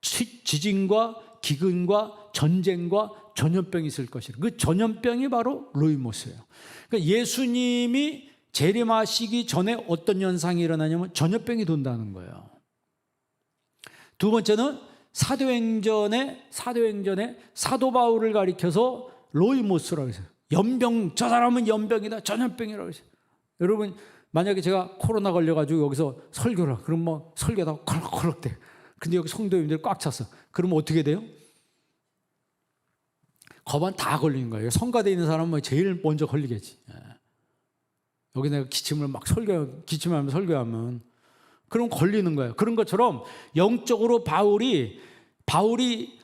지진과 기근과 전쟁과 전염병이 있을 것이라. 그 전염병이 바로 로이모스예요. 그러니까 예수님이 재림하시기 전에 어떤 현상이 일어나냐면 전염병이 돈다는 거예요. 두 번째는 사도행전에 사도 바울을 가리켜서 로이모스라고 했어요. 연병, 저 사람은 연병이다, 전염병이라고 했어요. 여러분, 만약에 제가 코로나 걸려가지고 여기서 설교를 하고, 그럼 뭐 설교하다가 콜록콜록 돼. 근데 여기 성도님들이 꽉 찼어. 그러면 어떻게 돼요? 거반 다 걸리는 거예요. 성가대에 있는 사람은 제일 먼저 걸리겠지. 여기 내가 기침을 막 기침하면서 설교하면 그럼 걸리는 거예요. 그런 것처럼 영적으로 바울이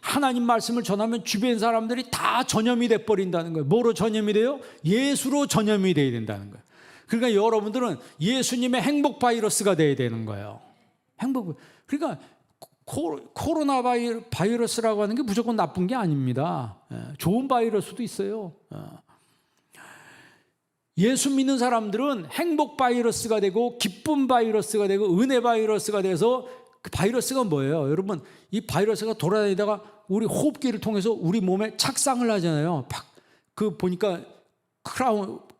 하나님 말씀을 전하면 주변 사람들이 다 전염이 돼 버린다는 거예요. 뭐로 전염이 돼요? 예수로 전염이 돼야 된다는 거예요. 그러니까 여러분들은 예수님의 행복 바이러스가 돼야 되는 거예요. 그러니까 코로나 바이러스라고 하는 게 무조건 나쁜 게 아닙니다. 좋은 바이러스도 있어요. 예수 믿는 사람들은 행복 바이러스가 되고 기쁨 바이러스가 되고 은혜 바이러스가 돼서 그 바이러스가 뭐예요? 여러분, 이 바이러스가 돌아다니다가 우리 호흡기를 통해서 우리 몸에 착상을 하잖아요. 그 보니까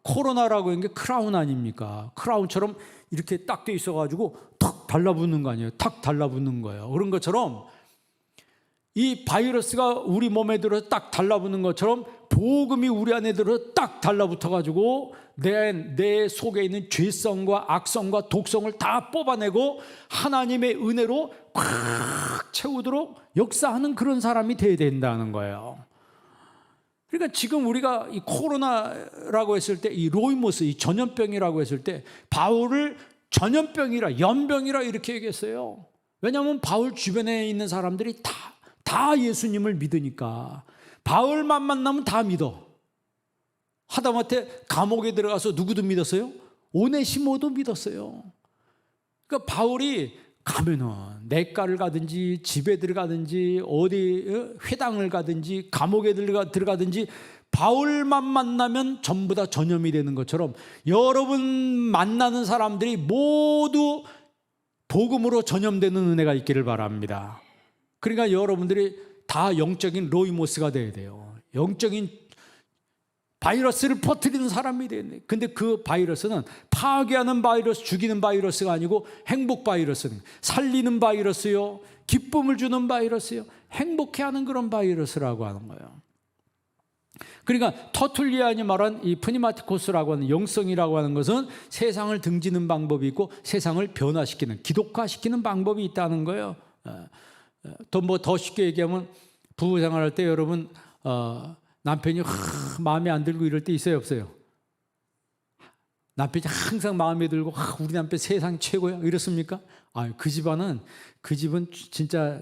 코로나라고 하는 게 크라운 아닙니까? 크라운처럼 이렇게 딱 돼 있어가지고 탁 달라붙는 거 아니에요? 탁 달라붙는 거예요. 그런 것처럼 이 바이러스가 우리 몸에 들어서 딱 달라붙는 것처럼 복음이 우리 안에 들어서 딱 달라붙어가지고 내 속에 있는 죄성과 악성과 독성을 다 뽑아내고 하나님의 은혜로 꽉 채우도록 역사하는 그런 사람이 돼야 된다는 거예요. 그러니까 지금 우리가 이 코로나라고 했을 때 이 로이모스, 이 전염병이라고 했을 때 바울을 전염병이라 연병이라 이렇게 얘기했어요. 왜냐하면 바울 주변에 있는 사람들이 다 예수님을 믿으니까. 바울만 만나면 다 믿어. 하다못해 감옥에 들어가서 누구도 믿었어요? 오네시모도 믿었어요. 그러니까 바울이 가면은 내과를 가든지 집에 들어가든지 어디 회당을 가든지 감옥에 들어가든지 바울만 만나면 전부 다 전염이 되는 것처럼 여러분 만나는 사람들이 모두 복음으로 전염되는 은혜가 있기를 바랍니다. 그러니까 여러분들이 다 영적인 로이모스가 돼야 돼요. 영적인 바이러스를 퍼뜨리는 사람이 돼야 돼요. 근데 그 바이러스는 파괴하는 바이러스, 죽이는 바이러스가 아니고 행복 바이러스는 살리는 바이러스요, 기쁨을 주는 바이러스요, 행복해 하는 그런 바이러스라고 하는 거예요. 그러니까 터툴리안이 말한 이 프니마티코스라고 하는 영성이라고 하는 것은 세상을 등지는 방법이 있고 세상을 변화시키는, 기독화시키는 방법이 있다는 거예요. 더 쉽게 얘기하면 부부 생활할 때 여러분 남편이 마음에 안 들고 이럴 때 있어요, 없어요? 남편이 항상 마음에 들고 우리 남편 세상 최고야 이렇습니까? 그 집은 진짜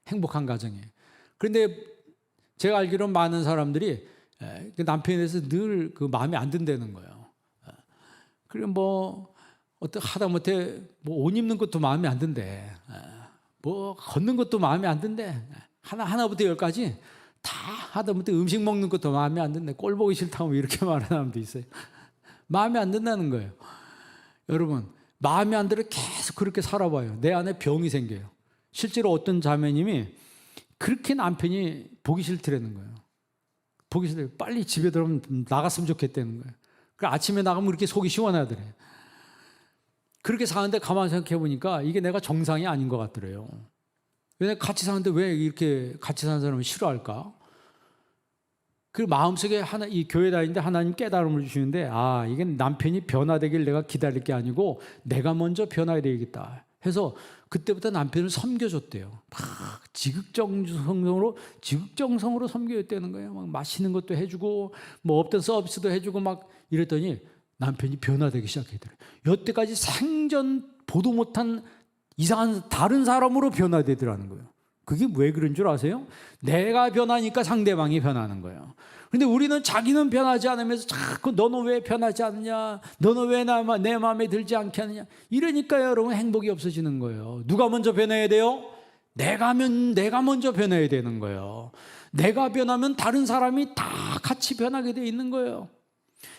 행복한 가정이에요. 그런데 제가 알기로는 많은 사람들이 남편에 대해서 늘 그 마음에 안 든다는 거예요. 그리고 하다못해 옷 입는 것도 마음에 안 든대. 걷는 것도 마음에 안 든대. 하나부터 열까지 다 하다못해 음식 먹는 것도 마음에 안 든대. 꼴 보기 싫다고 이렇게 말하는 사람도 있어요. 마음에 안 든다는 거예요. 여러분, 마음에 안 들어 계속 그렇게 살아봐요. 내 안에 병이 생겨요. 실제로 어떤 자매님이 그렇게 남편이 보기 싫더라는 거예요. 보기 싫어요. 빨리 집에 들어오면 나갔으면 좋겠다는 거예요. 그러니까 아침에 나가면 그렇게 속이 시원하더래요. 그렇게 사는데 가만히 생각해 보니까 이게 내가 정상이 아닌 것 같더래요. 왜냐면 같이 사는데 왜 이렇게 같이 사는 사람을 싫어할까? 그 마음속에 이 교회 다니는데 하나님 깨달음을 주시는데 이게 남편이 변화되길 내가 기다릴 게 아니고 내가 먼저 변화해야 되겠다 해서 그때부터 남편을 섬겨줬대요. 막 지극정성으로 섬겨줬다는 거예요. 막 맛있는 것도 해주고 없던 서비스도 해주고 막 이랬더니 남편이 변화되기 시작했더래요. 여태까지 생전 보도 못한 이상한 다른 사람으로 변화되더라는 거예요. 그게 왜 그런 줄 아세요? 내가 변하니까 상대방이 변하는 거예요. 그런데 우리는 자기는 변하지 않으면서 자꾸 너는 왜 변하지 않느냐, 너는 왜 내 마음에 들지 않게 하느냐, 이러니까 여러분 행복이 없어지는 거예요. 누가 먼저 변해야 돼요? 내가 먼저 변해야 되는 거예요. 내가 변하면 다른 사람이 다 같이 변하게 돼 있는 거예요.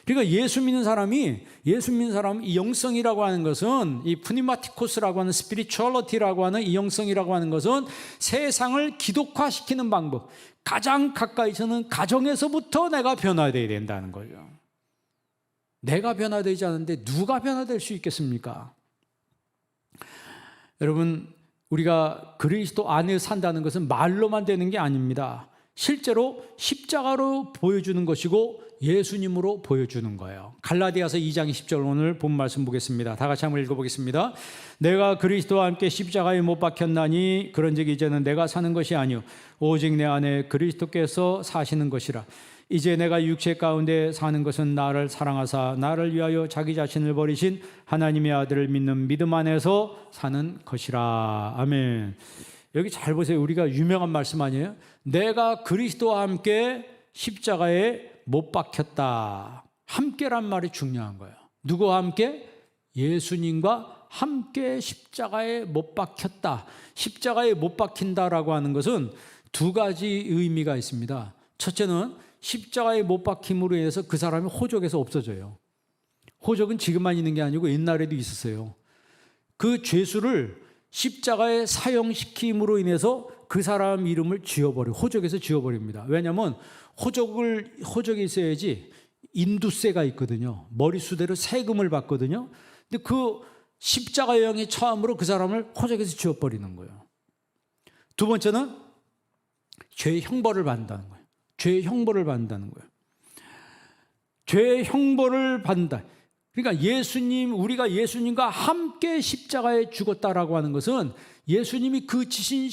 그러니까 예수 믿는 사람이 이 영성이라고 하는 것은, 이 푸니마티코스라고 하는, 스피리추얼리티라고 하는 이 영성이라고 하는 것은 세상을 기독화시키는 방법, 가장 가까이서는 가정에서부터 내가 변화되어야 된다는 거예요. 내가 변화되지 않는데 누가 변화될 수 있겠습니까? 여러분, 우리가 그리스도 안에 산다는 것은 말로만 되는 게 아닙니다. 실제로 십자가로 보여주는 것이고 예수님으로 보여주는 거예요. 갈라디아서 2장 20절 오늘 본 말씀 보겠습니다. 다 같이 한번 읽어보겠습니다. 내가 그리스도와 함께 십자가에 못 박혔나니 그런즉 이제는 내가 사는 것이 아니요 오직 내 안에 그리스도께서 사시는 것이라. 이제 내가 육체 가운데 사는 것은 나를 사랑하사 나를 위하여 자기 자신을 버리신 하나님의 아들을 믿는 믿음 안에서 사는 것이라. 아멘. 여기 잘 보세요. 우리가 유명한 말씀 아니에요? 내가 그리스도와 함께 십자가에 못 박혔다. 함께란 말이 중요한 거예요. 누구와 함께? 예수님과 함께 십자가에 못 박혔다. 십자가에 못 박힌다라고 하는 것은 두 가지 의미가 있습니다. 첫째는 십자가에 못 박힘으로 인해서 그 사람이 호적에서 없어져요. 호적은 지금만 있는 게 아니고 옛날에도 있었어요. 그 죄수를 십자가에 사형시킴으로 인해서 그 사람 이름을 지워버려요. 호적에서 지워버립니다. 왜냐하면 호적이 있어야지 인두세가 있거든요. 머리수대로 세금을 받거든요. 근데 그 십자가형이 처음으로 그 사람을 호적에서 지워버리는 거예요. 두 번째는 죄의 형벌을 받는다는 거예요. 죄의 형벌을 받는다는 거예요. 죄의 형벌을 받는다. 그러니까 우리가 예수님과 함께 십자가에 죽었다라고 하는 것은 예수님이 그 지신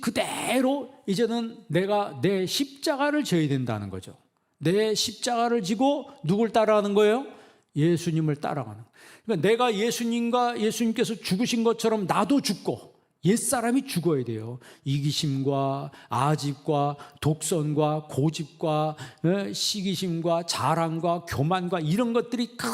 그대로 이제는 내가 내 십자가를 져야 된다는 거죠. 내 십자가를 지고 누굴 따라가는 거예요? 예수님을 따라가는 거예요. 그러니까 내가 예수님께서 죽으신 것처럼 나도 죽고 옛사람이 죽어야 돼요. 이기심과 아집과 독선과 고집과 시기심과 자랑과 교만과 이런 것들이 칵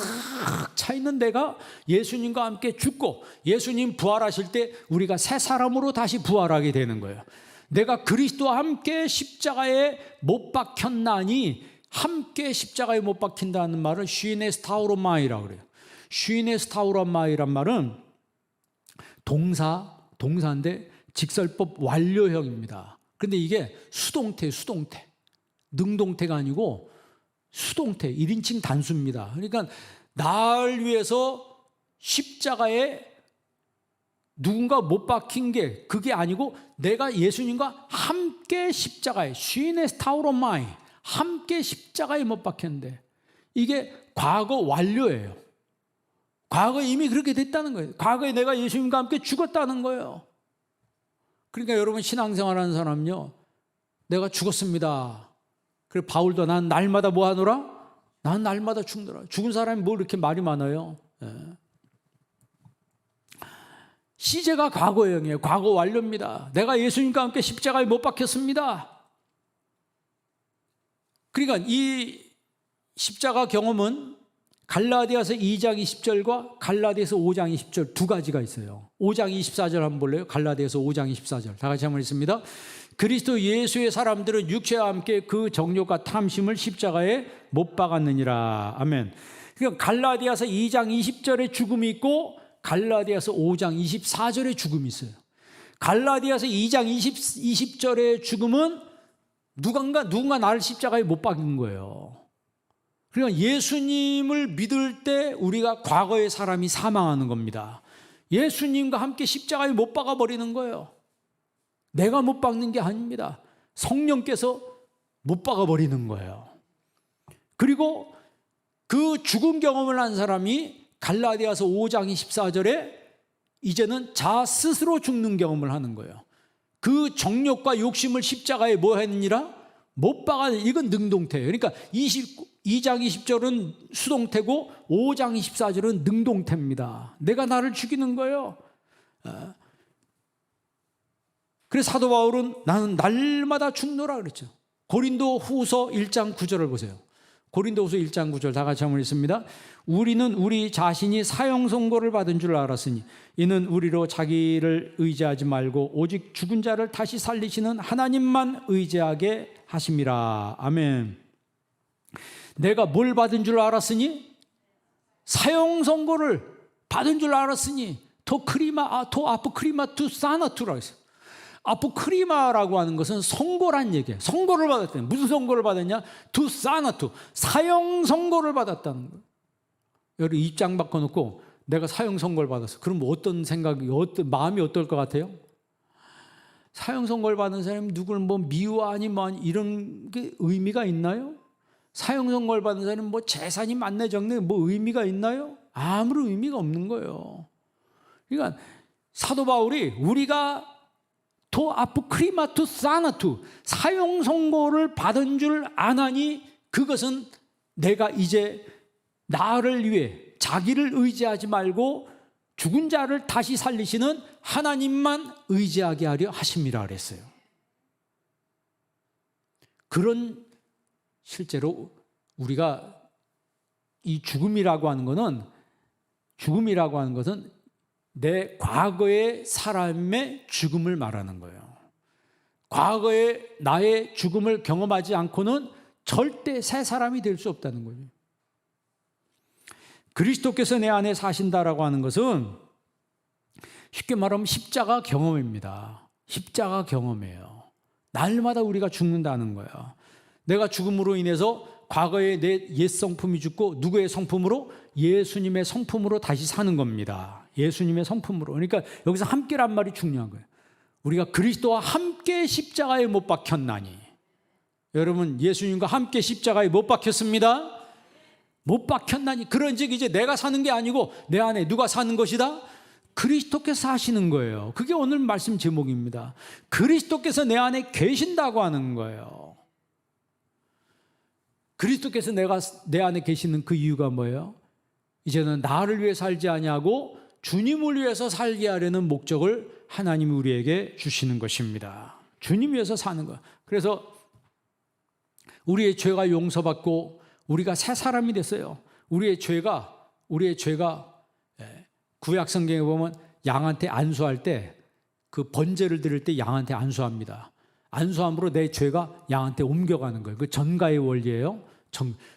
차 있는 내가 예수님과 함께 죽고 예수님 부활하실 때 우리가 새 사람으로 다시 부활하게 되는 거예요. 내가 그리스도와 함께 십자가에 못 박혔나니, 함께 십자가에 못 박힌다는 말은 쉬네스타우로마이라고 그래요. 쉬네스타우로마이란 말은 동사인데 직설법 완료형입니다. 그런데 이게 수동태. 능동태가 아니고 수동태, 1인칭 단수입니다. 그러니까 나를 위해서 십자가에 누군가 못 박힌 게 그게 아니고 내가 예수님과 함께 십자가에 쉬네스타우로마이 함께 십자가에 못 박혔는데 이게 과거 완료예요. 과거에 이미 그렇게 됐다는 거예요. 과거에 내가 예수님과 함께 죽었다는 거예요. 그러니까 여러분 신앙생활하는 사람요, 내가 죽었습니다. 그래 바울도 난 날마다 뭐 하노라? 난 날마다 죽노라. 죽은 사람이 뭐 이렇게 말이 많아요. 시제가 과거형이에요. 과거 완료입니다. 내가 예수님과 함께 십자가에 못 박혔습니다. 그러니까 이 십자가 경험은 갈라디아서 2장 20절과 갈라디아서 5장 20절 두 가지가 있어요. 5장 24절 한번 볼래요? 갈라디아서 5장 24절 다 같이 한번 읽습니다. 그리스도 예수의 사람들은 육체와 함께 그 정욕과 탐심을 십자가에 못 박았느니라. 아멘. 그러니까 갈라디아서 2장 20절에 죽음이 있고 갈라디아서 5장 24절에 죽음이 있어요. 갈라디아서 2장 20절의 죽음은 누군가 나를 십자가에 못 박은 거예요. 그러니까 예수님을 믿을 때 우리가 과거의 사람이 사망하는 겁니다. 예수님과 함께 십자가에 못 박아버리는 거예요. 내가 못 박는 게 아닙니다. 성령께서 못 박아버리는 거예요. 그리고 그 죽음 경험을 한 사람이 갈라디아서 5장 24절에 이제는 자아 스스로 죽는 경험을 하는 거예요. 그 정욕과 욕심을 십자가에 뭐 했느니라? 못 박아. 이건 능동태예요. 그러니까 2장 20절은 수동태고 5장 24절은 능동태입니다. 내가 나를 죽이는 거예요. 그래서 사도 바울은 나는 날마다 죽노라 그랬죠. 고린도 후서 1장 9절을 보세요. 고린도 후서 1장 9절 다 같이 한번 읽습니다. 우리는 우리 자신이 사형 선고를 받은 줄 알았으니 이는 우리로 자기를 의지하지 말고 오직 죽은 자를 다시 살리시는 하나님만 의지하게 하심이라. 아멘. 내가 뭘 받은 줄 알았으니? 사형 선고를 받은 줄 알았으니 토 아포크리마 투 사나투라고 했어요. 아포크리마라고 하는 것은 선고란 얘기예요. 선고를 받았다는, 무슨 선고를 받았냐? 투 사나투, 사형 선고를 받았다는 거예요. 여러분 입장 바꿔놓고 내가 사형 선고를 받았어. 그럼 어떤 생각이, 마음이 어떨 것 같아요? 사형 선고를 받은 사람이 누구를 뭐 미워하니 뭐 이런 게 의미가 있나요? 사형 선고를 받은 사람이 뭐 재산이 많네 적네 뭐 의미가 있나요? 아무런 의미가 없는 거예요. 그러니까 사도 바울이 우리가 토 아포크리마 투 사나투, 사형 선고를 받은 줄 아나니 그것은 내가 이제 나를 위해 자기를 의지하지 말고 죽은 자를 다시 살리시는 하나님만 의지하게 하려 하심이라 그랬어요. 그런 실제로 우리가 이 죽음이라고 하는 것은 내 과거의 사람의 죽음을 말하는 거예요. 과거의 나의 죽음을 경험하지 않고는 절대 새 사람이 될 수 없다는 거예요. 그리스도께서 내 안에 사신다라고 하는 것은 쉽게 말하면 십자가 경험입니다. 십자가 경험이에요. 날마다 우리가 죽는다는 거예요. 내가 죽음으로 인해서 과거에 내 옛 성품이 죽고 누구의 성품으로? 예수님의 성품으로 다시 사는 겁니다. 예수님의 성품으로. 그러니까 여기서 함께란 말이 중요한 거예요. 우리가 그리스도와 함께 십자가에 못 박혔나니. 여러분 예수님과 함께 십자가에 못 박혔습니다. 못 박혔나니. 그런즉 이제 내가 사는 게 아니고 내 안에 누가 사는 것이다? 그리스도께서 사시는 거예요. 그게 오늘 말씀 제목입니다. 그리스도께서 내 안에 계신다고 하는 거예요. 그리스도께서 내 안에 계시는 그 이유가 뭐예요? 이제는 나를 위해 살지 아니하고 주님을 위해서 살게 하려는 목적을 하나님이 우리에게 주시는 것입니다. 주님 위해서 사는 거. 그래서 우리의 죄가 용서받고 우리가 새 사람이 됐어요. 우리의 죄가 구약 성경에 보면 양한테 안수할 때 그 번제를 드릴 때 양한테 안수합니다. 안수함으로 내 죄가 양한테 옮겨가는 거예요. 그 전가의 원리예요.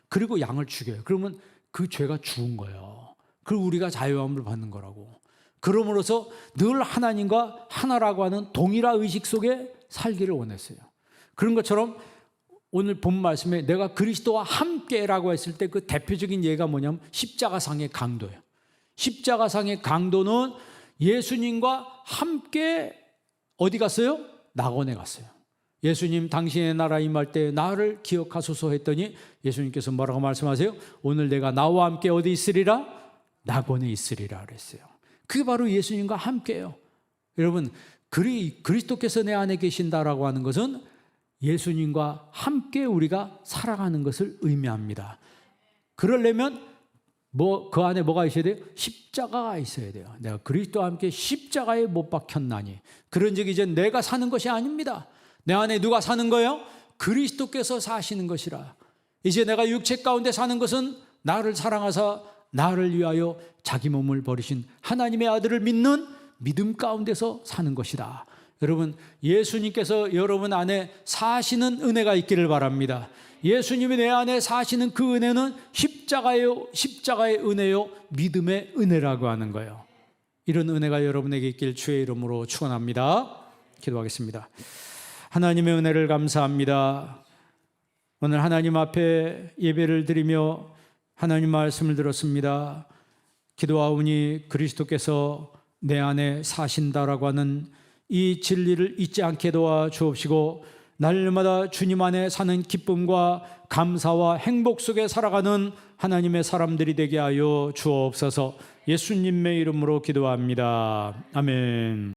그리고 양을 죽여요. 그러면 그 죄가 죽은 거예요. 그리고 우리가 자유함을 받는 거라고. 그러므로서 늘 하나님과 하나라고 하는 동일한 의식 속에 살기를 원했어요. 그런 것처럼 오늘 본 말씀에 내가 그리스도와 함께라고 했을 때 그 대표적인 예가 뭐냐면 십자가상의 강도예요. 십자가상의 강도는 예수님과 함께 어디 갔어요? 낙원에 갔어요. 예수님 당신의 나라 임할 때 나를 기억하소서 했더니 예수님께서 뭐라고 말씀하세요? 오늘 내가 나와 함께 어디 있으리라? 낙원에 있으리라 그랬어요. 그게 바로 예수님과 함께예요. 여러분 그리스도께서 내 안에 계신다라고 하는 것은 예수님과 함께 우리가 살아가는 것을 의미합니다. 그러려면 그 안에 뭐가 있어야 돼요? 십자가가 있어야 돼요. 내가 그리스도와 함께 십자가에 못 박혔나니. 그런즉 이제 내가 사는 것이 아닙니다. 내 안에 누가 사는 거예요? 그리스도께서 사시는 것이라. 이제 내가 육체 가운데 사는 것은 나를 사랑하사 나를 위하여 자기 몸을 버리신 하나님의 아들을 믿는 믿음 가운데서 사는 것이다. 여러분 예수님께서 여러분 안에 사시는 은혜가 있기를 바랍니다. 예수님이 내 안에 사시는 그 은혜는 십자가의 은혜요 믿음의 은혜라고 하는 거예요. 이런 은혜가 여러분에게 있길 주의 이름으로 축원합니다. 기도하겠습니다. 하나님의 은혜를 감사합니다. 오늘 하나님 앞에 예배를 드리며 하나님 말씀을 들었습니다. 기도하오니 그리스도께서 내 안에 사신다라고 하는 이 진리를 잊지 않게 도와 주옵시고 날마다 주님 안에 사는 기쁨과 감사와 행복 속에 살아가는 하나님의 사람들이 되게 하여 주옵소서. 예수님의 이름으로 기도합니다. 아멘.